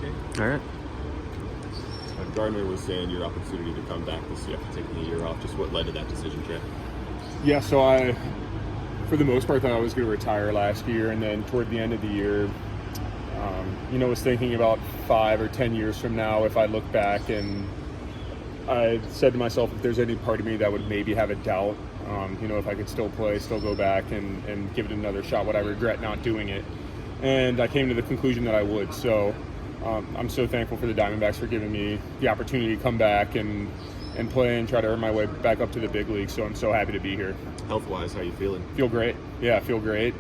me. All right. Gardner was saying your opportunity to come back this year after taking a year off. Just what led to that decision, Trey? Yeah, so I, for the most part, thought I was going to retire last year, and then toward the end of the year, was thinking about 5 or 10 years from now if I look back, and I said to myself, if there's any part of me that would maybe have a doubt, if I could still play, still go back and give it another shot, would I regret not doing it? And I came to the conclusion that I would. So I'm so thankful for the Diamondbacks for giving me the opportunity to come back and play and try to earn my way back up to the big league. So I'm so happy to be here. Health-wise, how are you feeling? Feel great. Yeah, I feel great.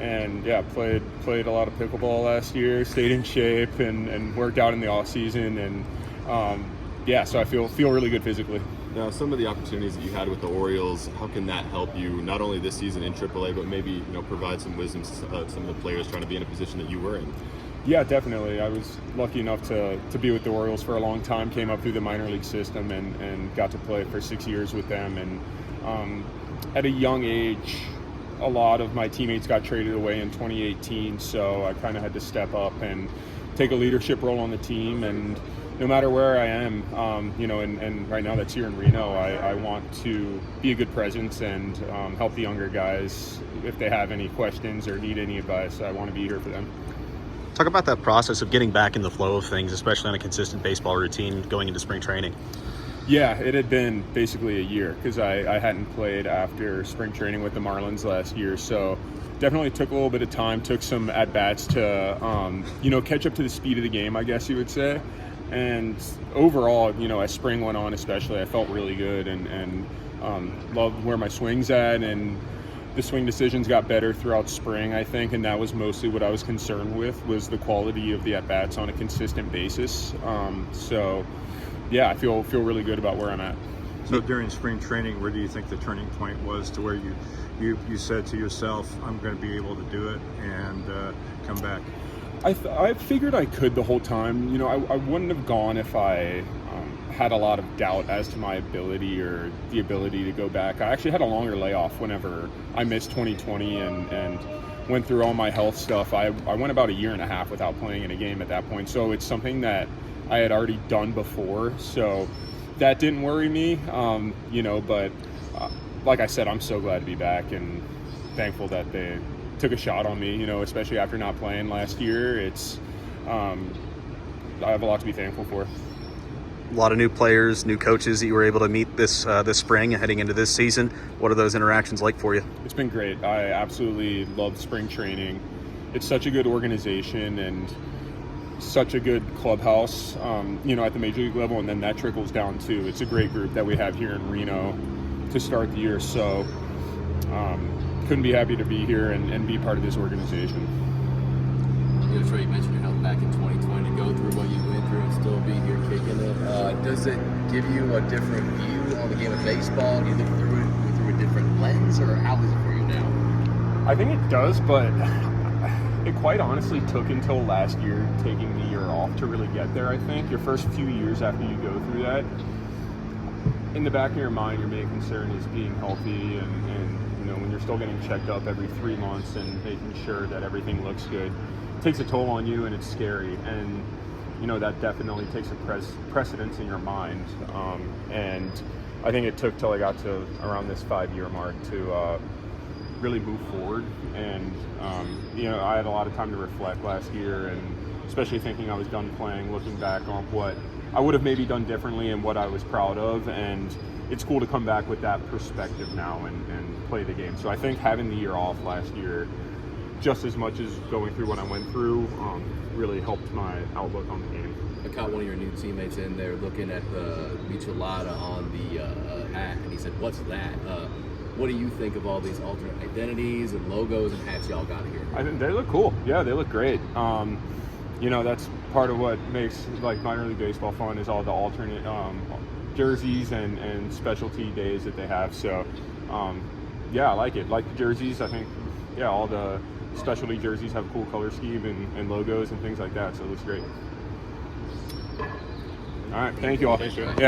And yeah, played a lot of pickleball last year, stayed in shape, and worked out in the off season, and so I feel really good physically. Now, some of the opportunities that you had with the Orioles, how can that help you not only this season in AAA, but maybe provide some wisdom to some of the players trying to be in a position that you were in? Yeah, definitely. I was lucky enough to be with the Orioles for a long time, came up through the minor league system, and got to play for 6 years with them. And at a young age, a lot of my teammates got traded away in 2018, so I kind of had to step up and take a leadership role on the team. And no matter where I am, and right now that's here in Reno, I want to be a good presence and help the younger guys. If they have any questions or need any advice, I want to be here for them. Talk about that process of getting back in the flow of things, especially on a consistent baseball routine going into spring training. Yeah, it had been basically a year because I hadn't played after spring training with the Marlins last year. So definitely took a little bit of time, took some at-bats to, catch up to the speed of the game, I guess you would say. And overall, as spring went on especially, I felt really good and loved where my swing's at. And the swing decisions got better throughout spring, I think, and that was mostly what I was concerned with, was the quality of the at-bats on a consistent basis. Yeah, I feel really good about where I'm at. So during spring training, where do you think the turning point was to where you said to yourself, I'm going to be able to do it and come back? I figured I could the whole time. I wouldn't have gone if I had a lot of doubt as to my ability or the ability to go back. I actually had a longer layoff whenever I missed 2020 and went through all my health stuff. I went about a year and a half without playing in a game at that point. So it's something that I had already done before. So that didn't worry me, but like I said, I'm so glad to be back and thankful that they took a shot on me, especially after not playing last year. It's I have a lot to be thankful for. A lot of new players, new coaches that you were able to meet this spring and heading into this season. What are those interactions like for you? It's been great. I absolutely love spring training. It's such a good organization and such a good clubhouse, at the major league level, and then that trickles down too. It's a great group that we have here in Reno to start the year. So couldn't be happy to be here and be part of this organization. Trey, you mentioned your health back in 2020, to go through what you went through and still be here kicking it. Does it give you a different view on the game of baseball? Do you look through it a different lens, or how is it for you now? I think it does, but it quite honestly took until last year, taking the year off, to really get there. I think your first few years after you go through that, in the back of your mind, your main concern is being healthy and when you're still getting checked up every 3 months and making sure that everything looks good, it takes a toll on you and it's scary. And that definitely takes a precedence in your mind. And I think it took till I got to around this 5-year mark to really move forward. And I had a lot of time to reflect last year, and especially thinking I was done playing, looking back on what I would have maybe done differently and what I was proud of. And it's cool to come back with that perspective now and play the game. So I think having the year off last year, just as much as going through what I went through, really helped my outlook on the game. I caught one of your new teammates in there looking at the Michelada on the hat, and he said, "What's that?" What do you think of all these alternate identities and logos and hats y'all got here? I think they look cool. Yeah, they look great. That's part of what makes minor league baseball fun, is all the alternate jerseys and specialty days that they have. So I like it. Like the jerseys, I think all the specialty jerseys have a cool color scheme and logos and things like that. So it looks great. All right, thank you all. Yeah, appreciate it.